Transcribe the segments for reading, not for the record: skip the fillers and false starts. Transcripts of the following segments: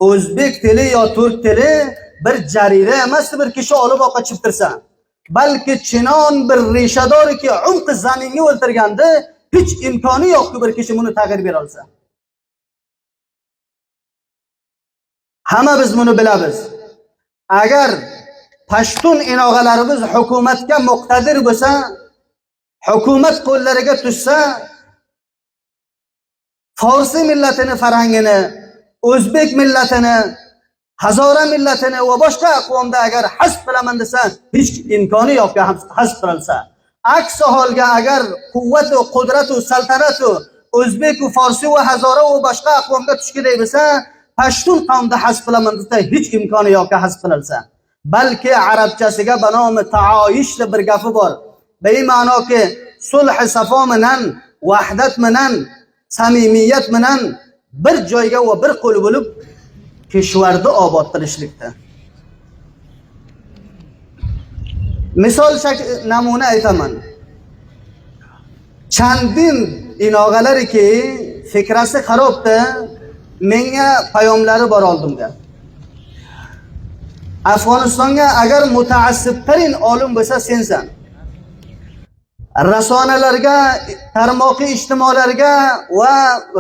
o'zbek tili yo turk tili bir jarira emas, bir kishi olib oqib tursa, balki chinon bir reshadoriki umq zaminga o'ltirganda hech imkoni yo'qki bir kishi buni tag'ir bera olsa. Hamma biz buni bilamiz. Agar Pashtun inog'alarimiz hukumatga muqtadir bo'lsa, hukumat qo'llariga tushsa, Forsi millatini, farangini, o'zbek millatini, Hazora millatini va boshqa aqvomda agar hasb qilaman desa, hech imkoni yo'q hasb qilinsa. Aks holga agar quvvat va qudrat va saltanat o'zbek va Forsi va Hazora va boshqa aqvomga tushkiday bo'lsa, Pashtun qavmida hasb qilaman desa, hech imkoni yo'q hasb qilinsa. Balki arabchasiga banomi taoyish bir gapi bor. Be'ma'noki sulh safo bilan, vahdat bilan, samimiyat bilan bir joyga va bir qo'l bo'lib kishvarni obod qilishlikda. Misol namuna aytaman. Chandin inog'alariki fikrasi xarobda, menga payomlari bor oldimda. Afg'onistonga agar mutaassibtarin olim bo'lsa sensan. Rasonalarga, tarmoqi ijtimolarga va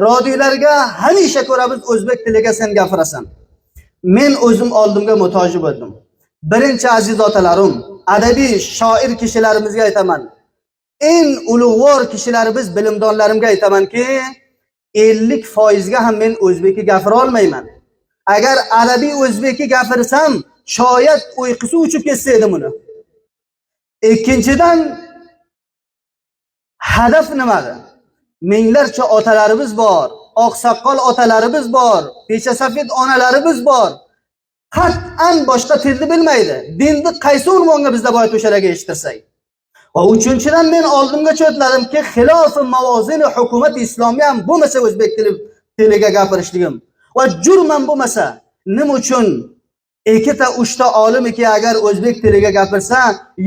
radiolarga hamisha ko'ramiz o'zbek tiliga sen gapirasan. Men o'zim oldimga muhtoj bo'ldim. Birinchi aziz otalarim, adabiy shoir kishilarimizga aytaman. Eng ulug'vor kishilarimiz, bilimdonlarimga aytamanki, 50% ga ham men o'zbekcha gapira olmayman. Agar adabiy o'zbekcha gapirsam, shoyat uyqusi uchib ketsa edi buni. Ikkinchidan, hadaf nimada? Minglarcha otalarimiz bor, oqsoqol otalarimiz bor, peshasafid onalarimiz bor. Qat'an boshqa tilni bilmaydi. Dinni qaysi unvonga bizda boyat o'shalarga eshittirsak. Va uchinchidan men oldimga cho'tladimki, xilof mavozin hukumat islomiy ham bo'lmasa o'zbek tiliga gapirishligim. Va jurman bo'lmasa, nima uchun ikkita uchta olimiki agar o'zbek tiliga gapirsa,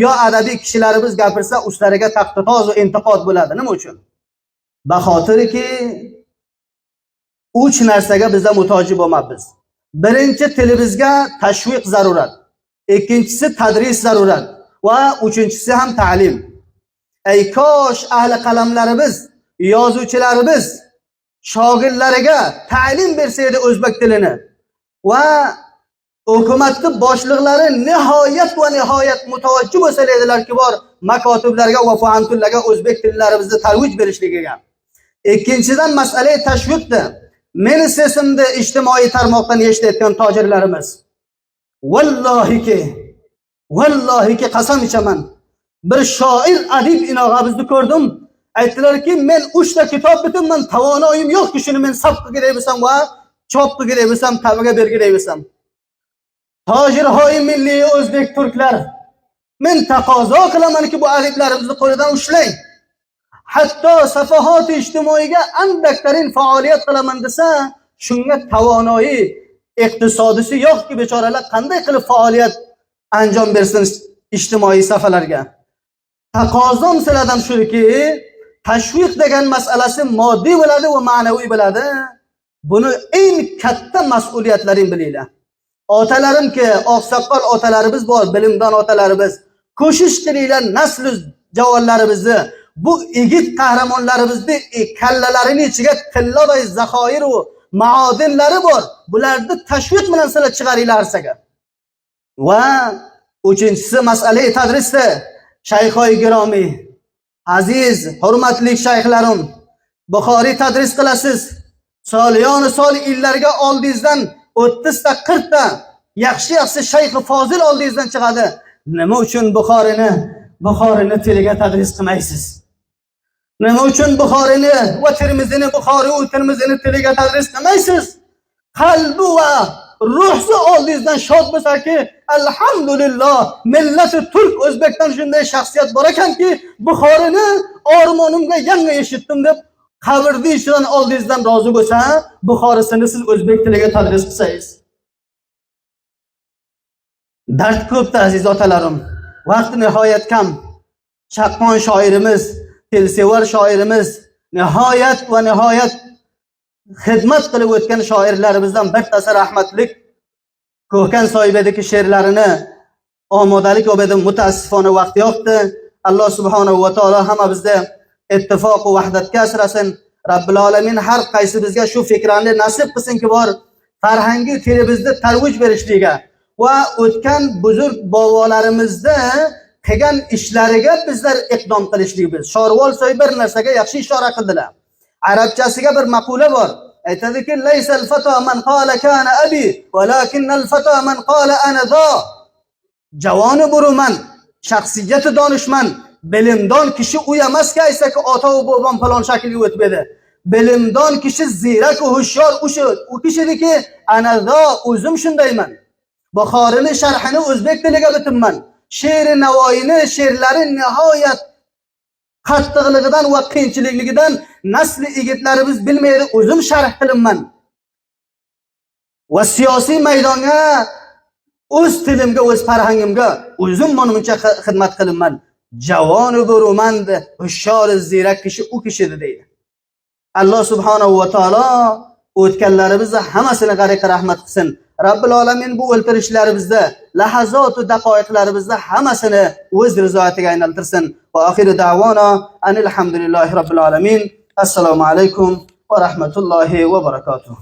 yo adabiy kishilarimiz gapirsa, ustlariga taqditoz va intiqod bo'ladi. Nima uchun? Bahotirki 3 narsaga bizda muhtoj bo'lmaymiz. Birinchi, tilimizga tashviq zarurat. Ikkinchisi tadris zarurat va uchinchisi ham ta'lim. Ey kosh ahli qalamlarimiz, yozuvchilarimiz shogirdlariga ta'lim bersa edi o'zbek tilini va hukumatning boshliqlari nihoyat mutavajjih bo'lsa edilarki bor makotiblarga va fuantullarga o'zbek tillarimizni tarvij berishligiga. Ikkinchidan masala tashviqdir. Meni sesimda ijtimoiy tarmoqdan eshitayotgan tojirlarimiz, vallahi qasam ichaman, bir shoir adib inog'amizni ko'rdim. Aytdilarki, men 3 ta kitob bitirman, tavonoyim yo'qki shuni men sab qilgay bo'lsam va chop qilgay bo'lsam, tabaga bergay bo'lsam. Tojirhoy milliy o'zbek turklar, men taqozo qilamanki bu adiblarimizni qo'lidan ushlang. Hatto safahat ijtimoiga andaktarin faoliyat qilaman desa, shunga tavonoyi iqtisodisi yo'qki bechoralar qanday qilib faoliyat anjom bersin ijtimoiy safalarga. Taqozom sizlardan shuki, tashviq degan masalasi moddiy bo'ladi va ma'naviy bo'ladi. Buni eng katta mas'uliyatlaring bilinglar. Otalarimki, oqsoqol otalarimiz bor, bilimdon otalarimiz, ko'shish qilinglar nasl javonlarimizni, bu yigit qahramonlarimizni kallalarining ichiga tilladay zaxoir va maodinlari bor. Bularni tashviq bilan sizlar chiqaringlar arsaga. Va uchinchisi masala tadrisda. Shayxoy giromiy, aziz, hurmatli shayxlarim, Buxoriy tadris qilasiz. Soliyoni sol illarga oldingizdan 30 ta 40 ta yaxshi shayx fozil oldingizdan chiqadi. Nima uchun Buxoriyni tiliga tadris qilmaysiz? Nima uchun Buxoriyni va Termizini, Buxoriy va Termizini tiliga tadris qilmaysiz? Qalbi va ruhi oldingizdan shod bo'lsaki, alhamdulillah, millati turk o'zbekdan shunday shaxsiyat bor ekanki, Buxoriyni armonimga yangi eshitdim deb qabrni ichidan oldingizdan rozi bo'lsa, Buxorisini siz o'zbek tiliga tadris qilsangiz. Dard ko'pda aziz otalarim. Vaqt nihoyat kam. Chaqqon shoirimiz, tilsevar shoirimiz nihoyat xizmat qilib o'tgan shoirlarimizdan bittasi rahmatlik Ko'kan sohibedagi she'rlarini omadalik olib edim. Mutaassifona vaqt yo'qdi. Alloh subhanahu va taolo hammamizda ittifoq va vahdatga asrasin. Robbil alamin har qaysi bizga shu fikrlarni nasib qilsinki bor farhangi tilimizni tarvij berishligiga va o'tgan buzurg bobolarimizni qilgan ishlariga bizlar iqdom qilishligimiz. Shorvol soy bir narsaga yaxshi ishora qildilar. Arabchasiga bir maqula bor. Aytadiki: "Laysal fata man qala kana abi, walakinnal fata man qala ana za." Javoni buruman, shaxsiyati donishmand, bilimdon kishi u emaski aysaki ota va bobom falon shaklga o'tib edi. Bilimdon kishi ziyrak va hushyor u kishidiki ana za o'zim shundayman. Buxoriyni sharhini o'zbek tiliga bitimman. She'ri Navoiyni she'rlari nihoyat qattiqligidan va qiyinchiligidan nasli yigitlarimiz bilmaydi, o'zim sharh qilinman. Va siyosiy maydonga o'z tilimga, o'z farhangimga o'zim monimcha xizmat qilinman. Javonu burumand, hushyor ziyrak kishi u kishidir deydi. Alloh subhanahu va taolo o'tganlarimizni hammasini g'ariqa rahmat qilsin. Robbil alamin bu o'ltirishlarimizni, lahazot va daqiqalarimizda hammasini o'z rizoatiga aylantirsin. Va oxiri da'vona anil hamdulillahi robbil alamin. Assalomu alaykum va rahmatullohi va barakatuh.